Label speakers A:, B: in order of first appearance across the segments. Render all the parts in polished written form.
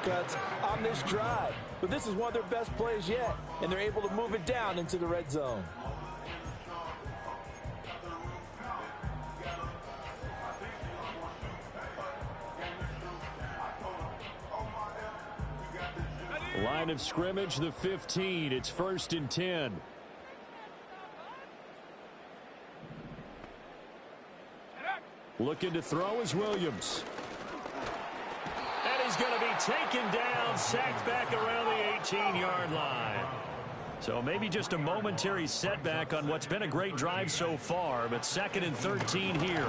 A: shortcuts on this drive. But this is one of their best plays yet, and they're able to move it down into the red zone.
B: Line of scrimmage, the 15. It's 1st and 10. Looking to throw is Williams. And he's going to be taken down, sacked back around the 18-yard line. So maybe just a momentary setback on what's been a great drive so far, but 2nd and 13 here.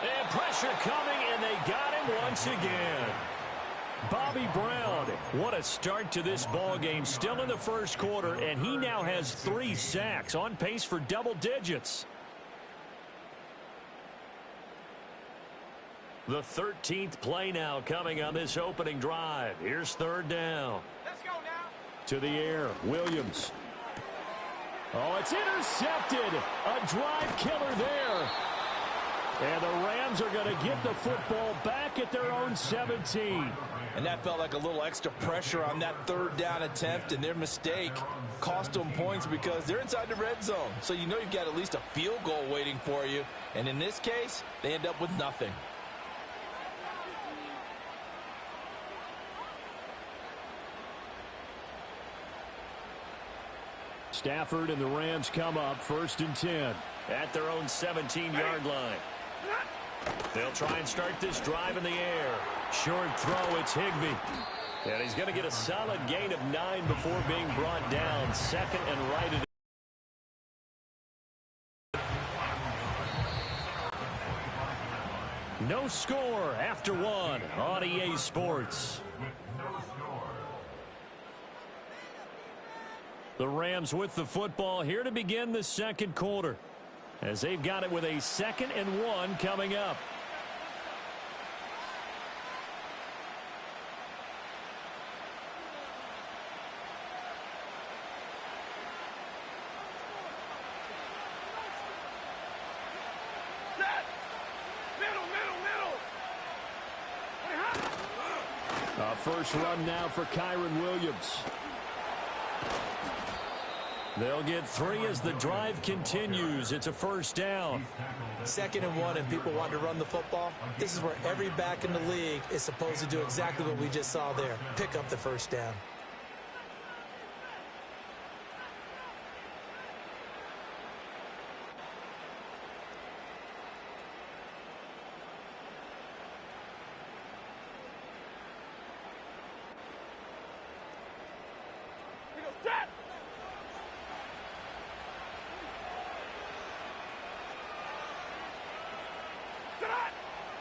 B: And pressure coming, and they got him once again. Bobby Brown, what a start to this ball game. Still in the first quarter, and he now has 3 sacks, on pace for double digits. The 13th play now coming on this opening drive. Here's 3rd down.
C: Let's go now.
B: To the air, Williams. Oh, it's intercepted. A drive killer there. And the Rams are going to get the football back at their own 17.
A: And that felt like a little extra pressure on that 3rd down attempt, and their mistake cost them points because they're inside the red zone. So you know you've got at least a field goal waiting for you. And in this case, they end up with nothing.
B: Stafford and the Rams come up 1st and 10 at their own 17-yard line. They'll try and start this drive in the air. Short throw, it's Higbee. And he's going to get a solid gain of 9 before being brought down. 2nd and right. No score after 1 on EA Sports. The Rams with the football here to begin the 2nd quarter, as they've got it with a 2nd and 1 coming up. First run now for Kyron Williams. They'll get 3 as the drive continues. It's a 1st down.
A: 2nd and 1, and people want to run the football. This is where every back in the league is supposed to do exactly what we just saw there. Pick up the 1st down.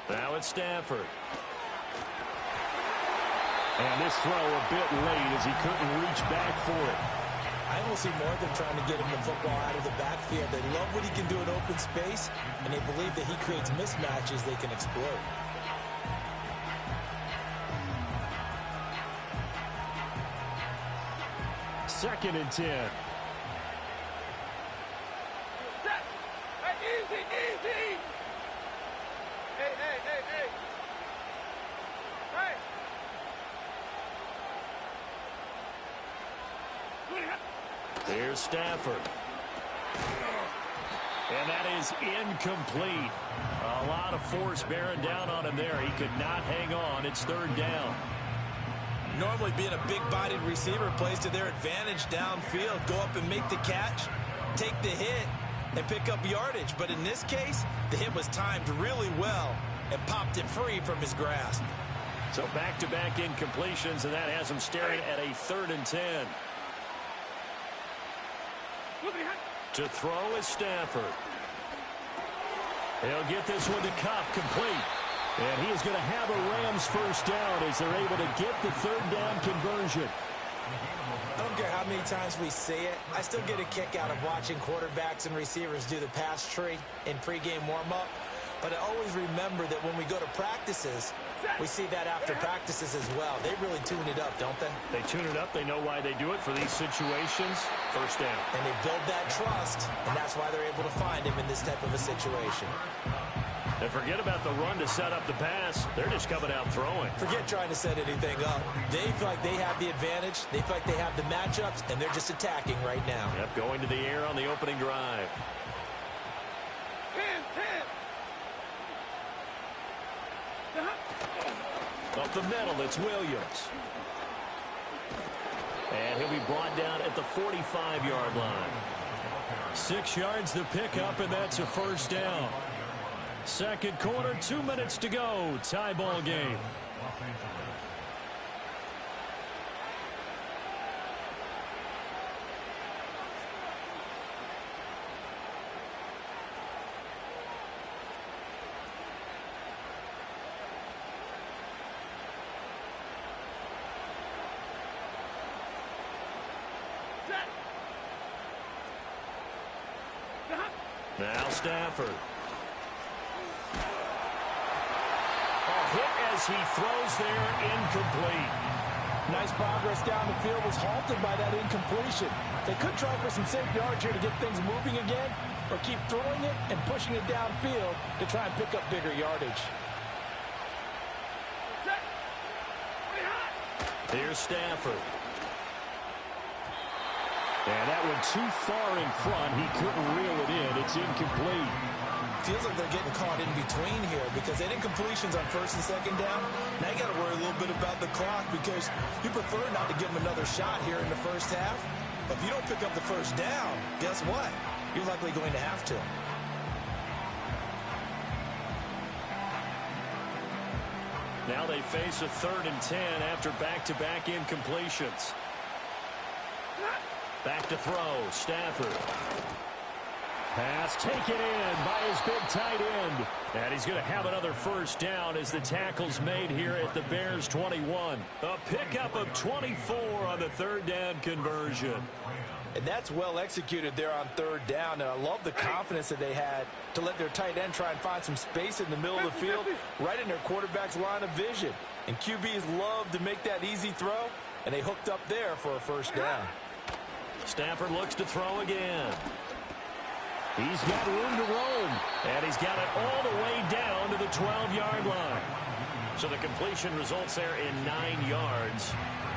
B: Now it's Stafford. And this throw a bit late as he couldn't reach back for it.
A: I almost see more of them trying to get him the football out of the backfield. They love what he can do in open space, and they believe that he creates mismatches they can exploit.
B: Second and 10.
C: Easy, easy. Hey.
B: Here's Stafford. And that is incomplete. A lot of force bearing down on him there. He could not hang on. It's 3rd down.
A: Normally being a big-bodied receiver plays to their advantage downfield. Go up and make the catch, take the hit, and pick up yardage. But in this case, the hit was timed really well and popped it free from his grasp.
B: So back-to-back incompletions, and that has him staring at a 3rd and 10. To throw is Stafford. He'll get this one to Cup, complete. And he is going to have a Rams 1st down as they're able to get the 3rd down conversion.
A: I don't care how many times we see it. I still get a kick out of watching quarterbacks and receivers do the pass tree in pregame warm-up. But I always remember that when we go to practices, we see that after practices as well. They really tune it up, don't they?
B: They tune it up. They know why they do it for these situations. 1st down.
A: And they build that trust, and that's why they're able to find him in this type of a situation.
B: And forget about the run to set up the pass. They're just coming out throwing.
A: Forget trying to set anything up. They feel like they have the advantage. They feel like they have the matchups, and they're just attacking right now.
B: Yep, going to the air on the opening drive.
C: 10.
B: Up the middle, it's Williams. And he'll be brought down at the 45-yard line. 6 yards the pickup, and that's a first down. Second quarter, 2 minutes to go. Tie ball game. Now Stafford. Hit as he throws there, incomplete.
A: Nice progress down the field, was halted by that incompletion. They could try for some safe yards here to get things moving again, or keep throwing it and pushing it downfield to try and pick up bigger yardage.
B: Here's Stafford. And that one too far in front. He couldn't reel it in. It's incomplete.
A: Feels like they're getting caught in between here because they had incompletions on first and second down. Now you got to worry a little bit about the clock because you prefer not to give them another shot here in the first half. But if you don't pick up the first down, guess what? You're likely going to have to.
B: Now they face a 3rd and 10 after back-to-back incompletions. Back to throw, Stafford. Pass taken in by his big tight end. And he's going to have another first down as the tackle's made here at the Bears 21. A pickup of 24 on the 3rd down conversion.
A: And that's well executed there on 3rd down. And I love the confidence that they had to let their tight end try and find some space in the middle of the field, right in their quarterback's line of vision. And QBs love to make that easy throw, and they hooked up there for a first down.
B: Stafford looks to throw again. He's got room to roam, and he's got it all the way down to the 12-yard line. So the completion results there in 9 yards,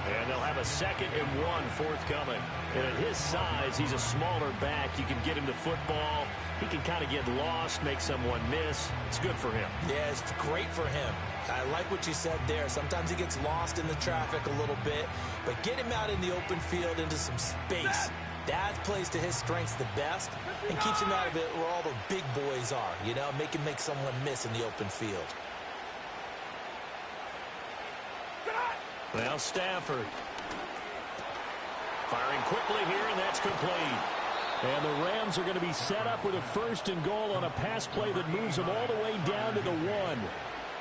B: and they'll have a 2nd and 1 forthcoming. And at his size, he's a smaller back. You can get him to football. He can kind of get lost, make someone miss. It's good for him. Yeah, it's great for him. I like what you said there. Sometimes he gets lost in the traffic a little bit, but get him out in the open field into some space. That plays to his strengths the best and keeps him out of it where all the big boys are, you know, make him make someone miss in the open field. Now Stafford. Firing quickly here, and that's complete. And the Rams are going to be set up with a 1st and goal on a pass play that moves them all the way down to the 1.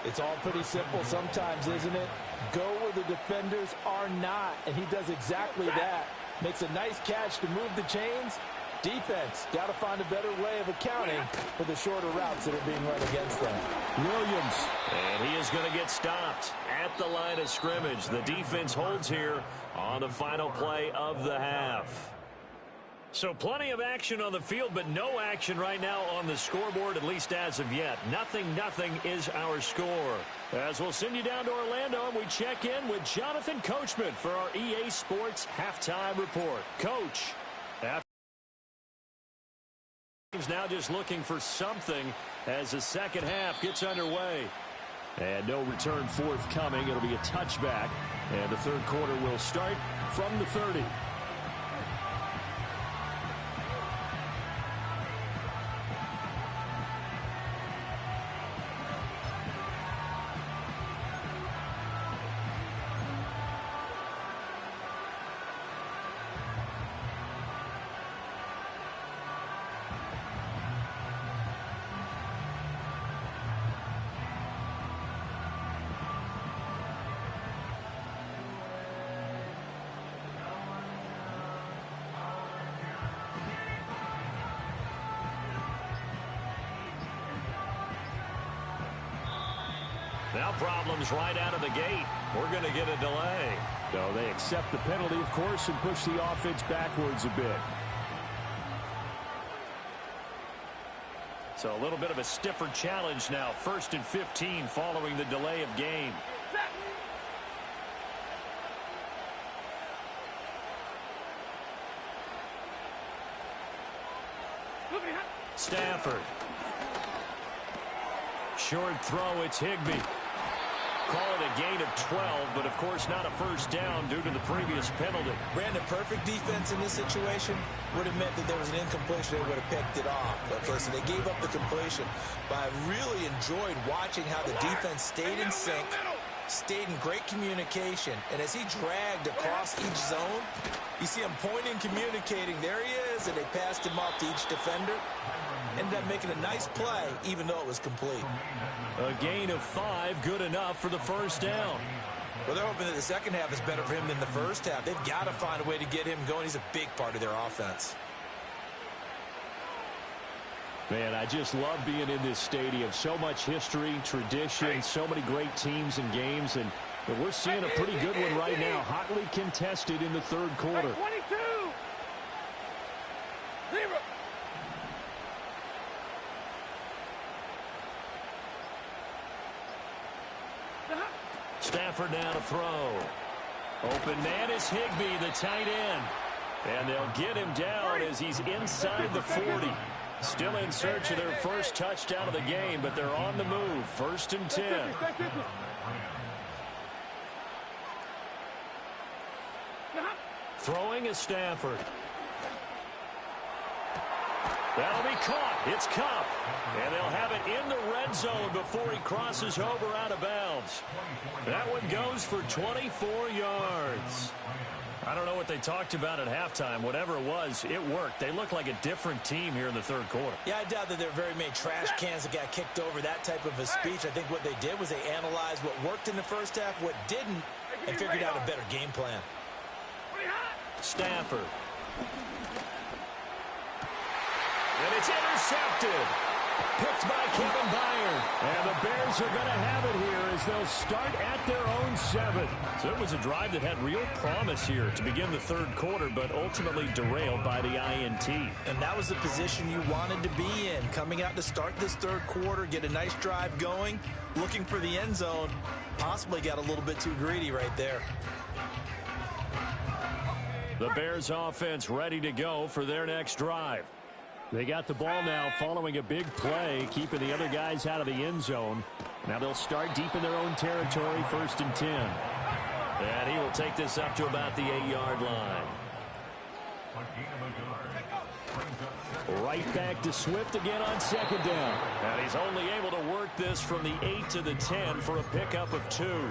B: It's all pretty simple sometimes, isn't it? Go where the defenders are not, and he does exactly that. Makes a nice catch to move the chains. Defense, got to find a better way of accounting for the shorter routes that are being run against them. Williams. And he is going to get stopped at the line of scrimmage. The defense holds here on the final play of the half. So plenty of action on the field, but no action right now on the scoreboard, at least as of yet. 0-0 is our score. As we'll send you down to Orlando, and we check in with Jonathan Coachman for our EA Sports Halftime Report. Coach, he's now just looking for something as the second half gets underway. And no return forthcoming. It'll be a touchback, and the 3rd quarter will start from the 30. Now problems right out of the gate. We're going to get a delay. No, they accept the penalty, of course, and push the offense backwards a bit. So a little bit of a stiffer challenge now. 1st and 15 following the delay of game. Stafford. Short throw, it's Higbee. Call it a gain of 12, but of course not a first down due to the previous penalty.
A: Brandon, perfect defense in this situation would have meant that there was an incompletion. They would have picked it off. Okay, so they gave up the completion. But I really enjoyed watching how the defense stayed in sync, stayed in great communication, and as he dragged across each zone, you see him pointing, communicating. There he is, and they passed him off to each defender. Ended up making a nice play, even though it was complete.
B: A gain of 5, good enough for the first down.
A: Well, they're hoping that the second half is better for him than the first half. They've got to find a way to get him going. He's a big part of their offense.
B: Man, I just love being in this stadium. So much history, tradition, so many great teams and games, and we're seeing a pretty good one right now. Hotly contested in the third quarter.
C: 22. 0.
B: Stafford now to throw. Open man is Higbee, the tight end. And they'll get him down as he's inside the 40. Still in search of their first touchdown of the game, but they're on the move. 1st and 10. Throwing is Stafford. That'll be caught. It's Cup. And they'll have it in the red zone before he crosses over out of bounds. That one goes for 24 yards. I don't know what they talked about at halftime. Whatever it was, it worked. They look like a different team here in the third quarter.
A: Yeah, I doubt that there are very many trash cans that got kicked over, that type of a speech. I think what they did was they analyzed what worked in the first half, what didn't, and figured out a better game plan.
B: Stafford. And it's intercepted. Picked by Kevin Byard. And the Bears are going to have it here as they'll start at their own 7. So it was a drive that had real promise here to begin the third quarter, but ultimately derailed by the INT.
A: And that was the position you wanted to be in. Coming out to start this third quarter, get a nice drive going, looking for the end zone. Possibly got a little bit too greedy right there.
B: The Bears offense ready to go for their next drive. They got the ball now following a big play, keeping the other guys out of the end zone. Now they'll start deep in their own territory, 1st and 10. And he will take this up to about the 8-yard line. Right back to Swift again on 2nd down. And he's only able to work this from the 8 to the 10 for a pickup of 2.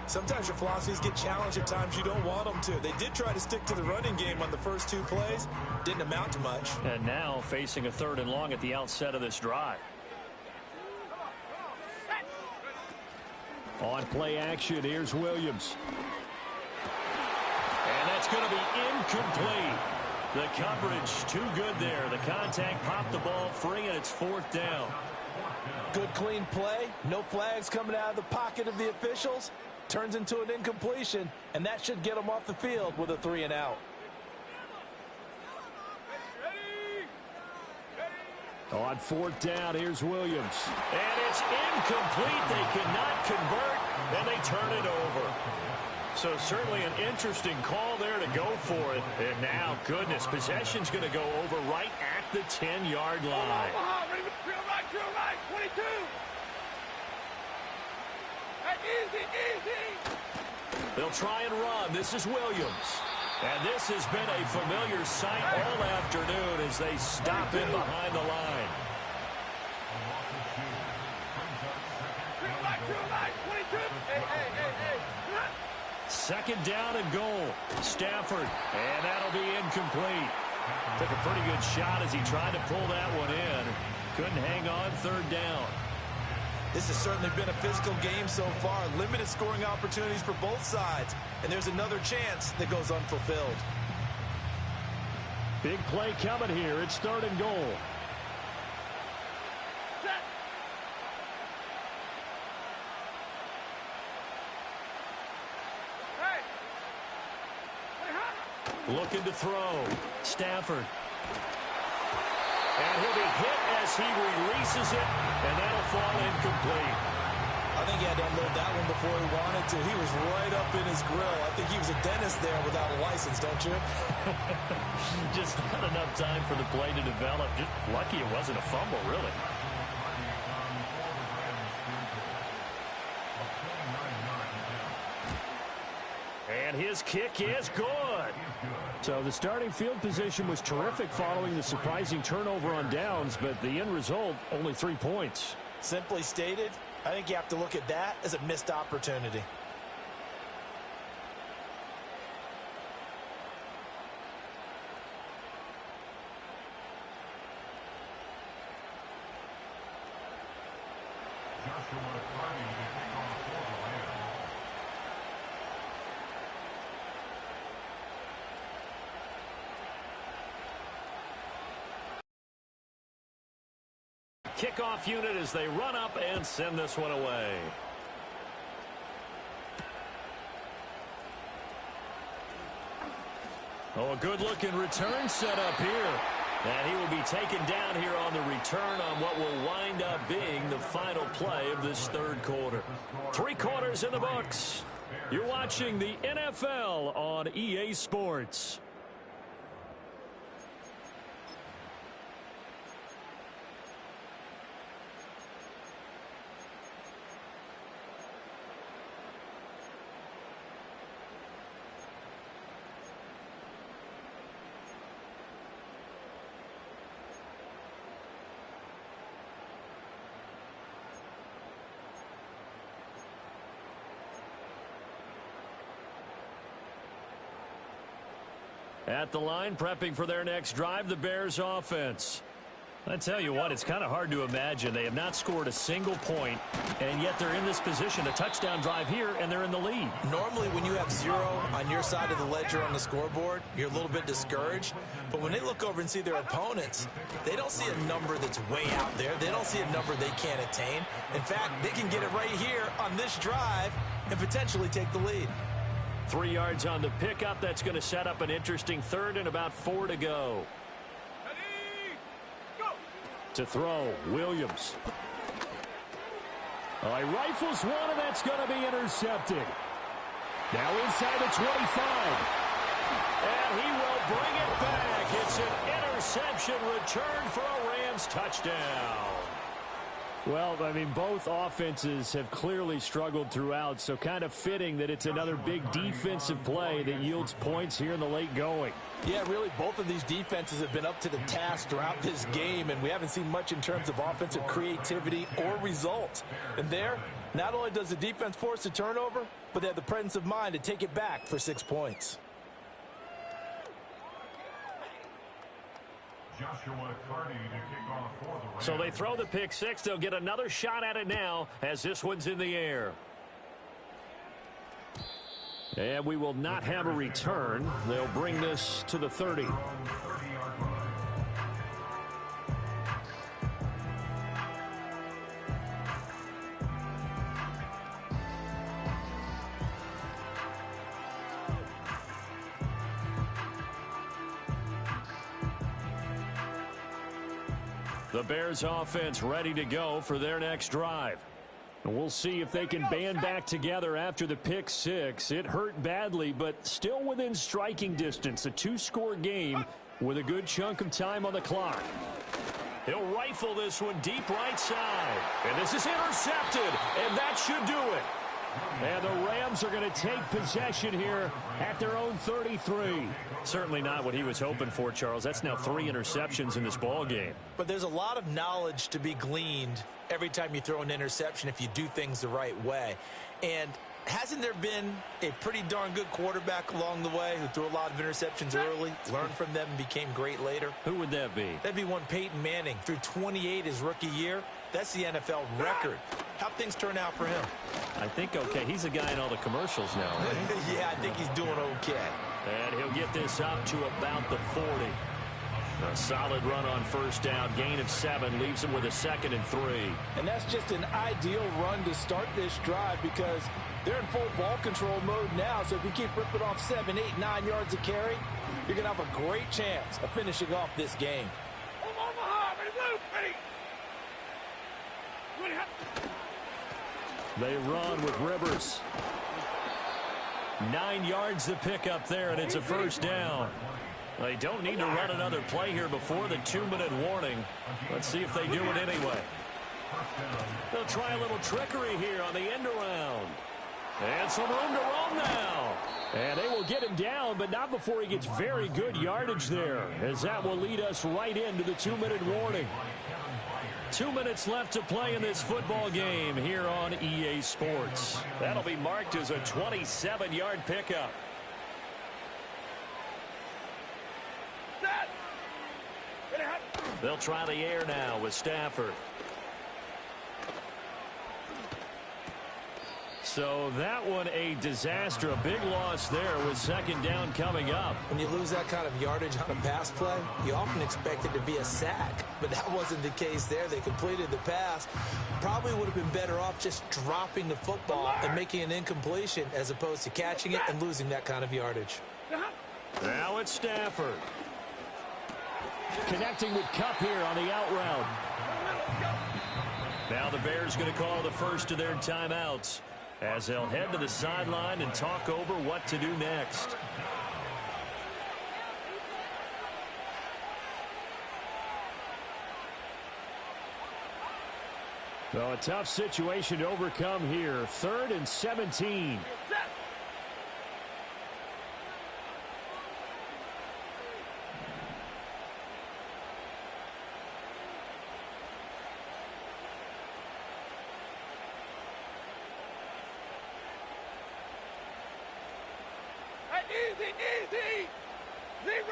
A: Sometimes your philosophies get challenged at times you don't want them to. They did try to stick to the running game on the first 2 plays. Didn't amount to much.
B: And now facing a 3rd and long at the outset of this drive. On play action, here's Williams. And that's going to be incomplete. The coverage too good there. The contact popped the ball free, and it's 4th down.
A: Good clean play. No flags coming out of the pocket of the officials. Turns into an incompletion, and that should get them off the field with a 3 and out.
B: On 4th down, here's Williams. And it's incomplete. They cannot convert, and they turn it over. So certainly an interesting call there to go for it. And now, goodness, possession's going to go over right at the 10-yard line.
C: Right, 22. Easy.
B: They'll try and run. This is Williams. And this has been a familiar sight all afternoon as they stop in behind the line. Second down and goal. Stafford. And that'll be incomplete. Took a pretty good shot as he tried to pull that one in. Couldn't hang on 3rd down.
A: This has certainly been a physical game so far. Limited scoring opportunities for both sides. And there's another chance that goes unfulfilled.
B: Big play coming here. It's 3rd and goal. Looking to throw. Stafford. And he'll be hit as he releases it, and that'll fall incomplete.
A: I think he had to unload that one before he wanted to. He was right up in his grill. I think he was a dentist there without a license, don't you?
B: Just not enough time for the play to develop. Just lucky it wasn't a fumble, really. And his kick is good.
D: So the starting field position was terrific following the surprising turnover on downs, but the end result, only 3 points.
A: Simply stated, I think you have to look at that as a missed opportunity.
B: Kickoff unit as they run up and send this one away. Oh, a good-looking return set up here. And he will be taken down here on the return on what will wind up being the final play of this third quarter. 3 quarters in the books. You're watching the NFL on EA Sports. At the line, prepping for their next drive, the Bears offense. I tell you what, it's kind of hard to imagine. They have not scored a single point, and yet they're in this position, a touchdown drive here, and they're in the lead.
A: Normally, when you have 0 on your side of the ledger on the scoreboard, you're a little bit discouraged. But when they look over and see their opponents, they don't see a number that's way out there. They don't see a number they can't attain. In fact, they can get it right here on this drive and potentially take the lead.
B: 3 yards on the pickup. That's going to set up an interesting third and about 4 to go.
C: Ready, go.
B: To throw, Williams.
D: Oh, he rifles one, and that's going to be intercepted. Now inside the 25.
B: And he will bring it back. It's an interception return for a Rams touchdown.
D: Well, I mean, both offenses have clearly struggled throughout, so kind of fitting that it's another big defensive play that yields points here in the late going.
A: Yeah, really, both of these defenses have been up to the task throughout this game, and we haven't seen much in terms of offensive creativity or results. And there, not only does the defense force a turnover, but they have the presence of mind to take it back for 6 points.
B: So they throw the pick six. They'll get another shot at it now as this one's in the air. And we will not have a return. They'll bring this to the 30. The Bears offense ready to go for their next drive. And we'll see if they can band back together after the pick six. It hurt badly, but still within striking distance. A 2-score game with a good chunk of time on the clock. He'll rifle this one deep right side. And this is intercepted, and that should do it. And the Rams are going to take possession here at their own 33. Certainly not what he was hoping for, Charles. That's now 3 interceptions in this ball game.
A: But there's a lot of knowledge to be gleaned every time you throw an interception if you do things the right way. And hasn't there been a pretty darn good quarterback along the way who threw a lot of interceptions early, learned from them, and became great later?
B: Who would that be?
A: That'd be one Peyton Manning. Threw 28 his rookie year. That's the NFL record. How'd things turn out for him?
B: I think okay. He's a guy in all the commercials now, right?
A: Yeah, I think he's doing okay.
B: And he'll get this up to about the 40. A solid run on first down. Gain of 7 leaves him with a 2nd and 3.
A: And that's just an ideal run to start this drive because they're in full ball control mode now. So if you keep ripping off 7, 8, 9 yards of carry, you're going to have a great chance of finishing off this game.
C: Omaha,
D: They run with Rivers.
B: 9 yards to pick up there, and it's a first down. They don't need to run another play here before the 2-minute warning. Let's see if they do it anyway. They'll try a little trickery here on the end around. And some room to roam now.
D: And they will get him down, but not before he gets very good yardage there, as that will lead us right into the 2-minute warning.
B: 2 minutes left to play in this football game here on EA Sports. That'll be marked as a 27-yard pickup. They'll try the air now with Stafford. So that one a disaster. A big loss there with second down coming up.
A: When you lose that kind of yardage on a pass play, you often expect it to be a sack. But that wasn't the case there. They completed the pass. Probably would have been better off just dropping the football and making an incompletion as opposed to catching it and losing that kind of yardage.
B: Now it's Stafford.
D: Connecting with Kupp here on the out route.
B: Now the Bears going to call the first of their timeouts as they'll head to the sideline and talk over what to do next.
D: So a tough situation to overcome here. 3rd and 17.
C: Easy. 0.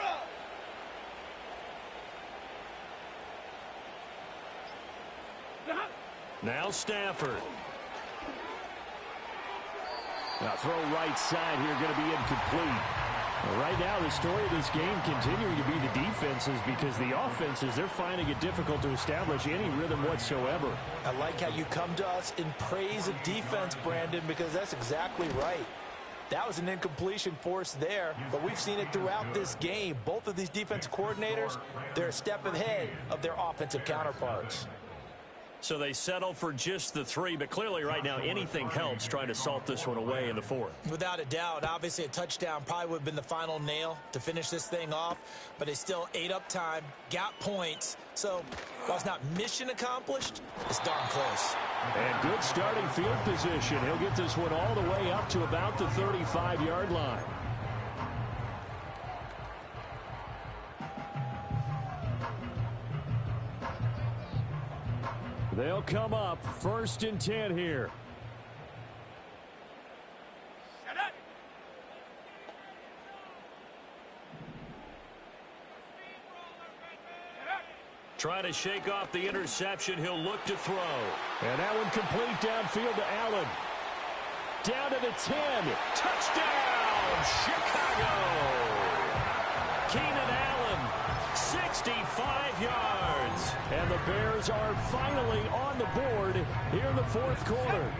B: Now Stafford.
D: Now throw right side here, going to be incomplete. Right now, the story of this game continuing to be the defenses, because the offenses, they're finding it difficult to establish any rhythm whatsoever.
A: I like how you come to us in praise of defense, Brandon, because that's exactly right. That was an incompletion forced there, but we've seen it throughout this game. Both of these defensive coordinators, they're a step ahead of their offensive counterparts.
B: So they settle for just the 3, but clearly right now anything helps trying to salt this one away in the 4th.
A: Without a doubt, obviously a touchdown probably would have been the final nail to finish this thing off, but they still ate up time, got points. So while it's not mission accomplished, it's darn close.
D: And good starting field position. He'll get this one all the way up to about the 35-yard line. They'll come up 1st and 10 here.
B: Trying to shake off the interception. He'll look to throw.
D: And that one complete downfield to Allen. Down to the 10.
B: Touchdown, Chicago. Keenan Allen, 65 yards.
D: And the Bears are finally on the board here in the 4th quarter.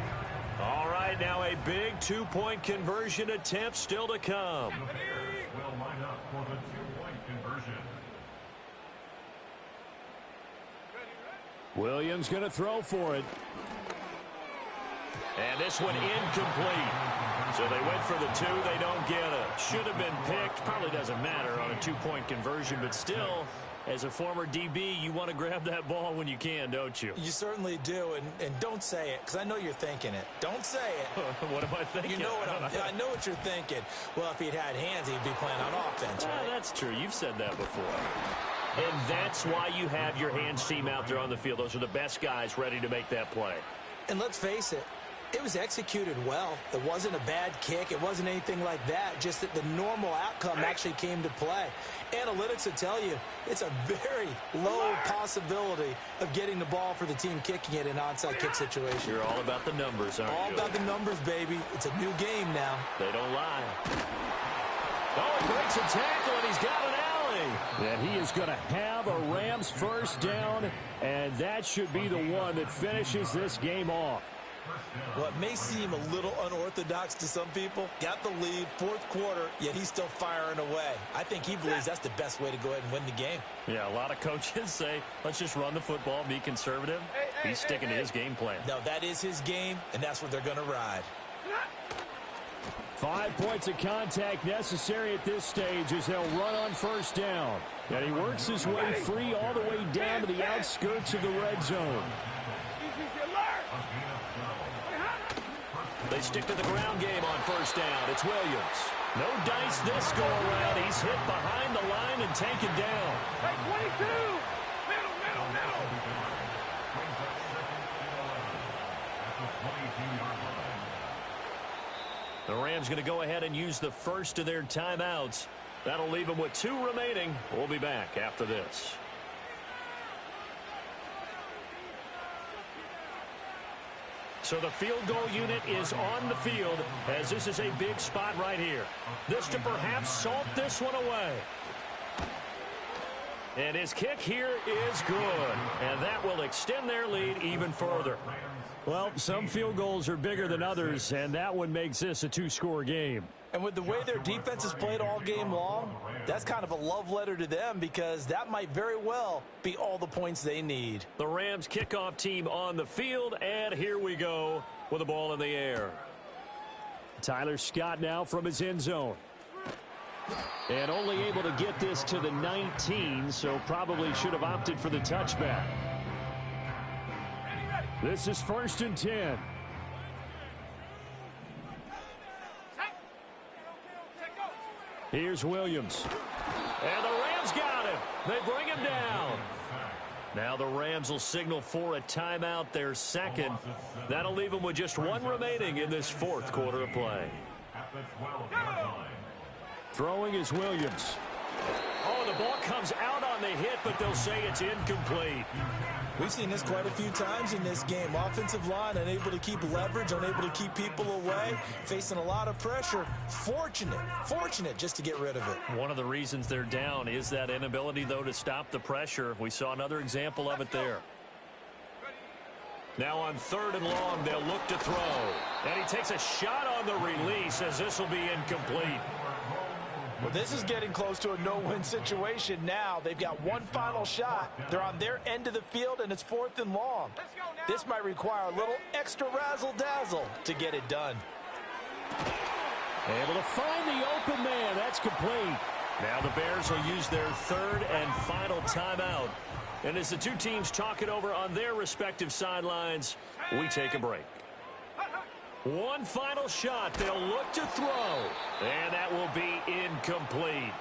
B: All right, now a big 2-point conversion attempt still to come.
C: Will line up for the 2-point conversion.
D: Williams going to throw for it.
B: And this one incomplete. So they went for the 2. They don't get it. Should have been picked. Probably doesn't matter on a 2-point conversion, but still, as a former DB, you want to grab that ball when you can, don't you?
A: You certainly do, and don't say it, because I know you're thinking it. Don't say it.
B: What am I thinking?
A: You know what I know what you're thinking. Well, if he'd had hands, he'd be playing on offense. Right?
B: That's true. You've said that before. And that's why you have your hands team out there on the field. Those are the best guys ready to make that play.
A: And let's face it, it was executed well. It wasn't a bad kick. It wasn't anything like that. Just that the normal outcome actually came to play. Analytics will tell you it's a very low possibility of getting the ball for the team kicking it in an onside kick situation.
B: You're all about the numbers, aren't you?
A: All about the numbers, baby. It's a new game now.
B: They don't lie. Oh, he breaks a tackle, and he's got an alley.
D: And he is going to have a Rams first down, and that should be the one that finishes this game off.
A: Well, it may seem a little unorthodox to some people. Got the lead, 4th quarter, yet he's still firing away. I think he believes that's the best way to go ahead and win the game.
B: Yeah, a lot of coaches say, let's just run the football, be conservative. He's sticking to his game plan.
A: No, that is his game, and that's what they're going to ride.
D: 5 points of contact necessary at this stage as they'll run on first down. And he works his way free all the way down to the outskirts of the red zone.
B: They stick to the ground game on first down. It's Williams. No dice this go around. He's hit behind the line and taken down.
E: Hey, 22! Middle!
B: The Rams going to go ahead and use the first of their timeouts. That'll leave them with 2 remaining. We'll be back after this. So the field goal unit is on the field as this is a big spot right here. This to perhaps salt this one away. And his kick here is good. And that will extend their lead even further.
D: Well, some field goals are bigger than others, and that one makes this a 2-score game.
A: And with the way their defense has played all game long, that's kind of a love letter to them because that might very well be all the points they need.
B: The Rams kickoff team on the field, and here we go with the ball in the air.
D: Tyler Scott now from his end zone. And only able to get this to the 19, so probably should have opted for the touchback. This is 1st and 10. Here's Williams.
B: And the Rams got him. They bring him down. Now the Rams will signal for a timeout, their second. That'll leave them with just 1 remaining in this 4th quarter of play.
D: Throwing is Williams.
B: Oh, the ball comes out on the hit, but they'll say it's incomplete.
A: We've seen this quite a few times in this game. Offensive line unable to keep leverage, unable to keep people away, facing a lot of pressure. Fortunate just to get rid of it.
B: One of the reasons they're down is that inability, though, to stop the pressure. We saw another example of it there. Now on 3rd and long, they'll look to throw. And he takes a shot on the release as this will be incomplete.
A: Well, this is getting close to a no-win situation now. They've got one final shot. They're on their end of the field, and it's 4th and long. This might require a little extra razzle-dazzle to get it done.
D: Able to find the open man. That's complete.
B: Now the Bears will use their 3rd and final timeout. And as the 2 teams talk it over on their respective sidelines, we take a break. One final shot. They'll look to throw. And that will be incomplete.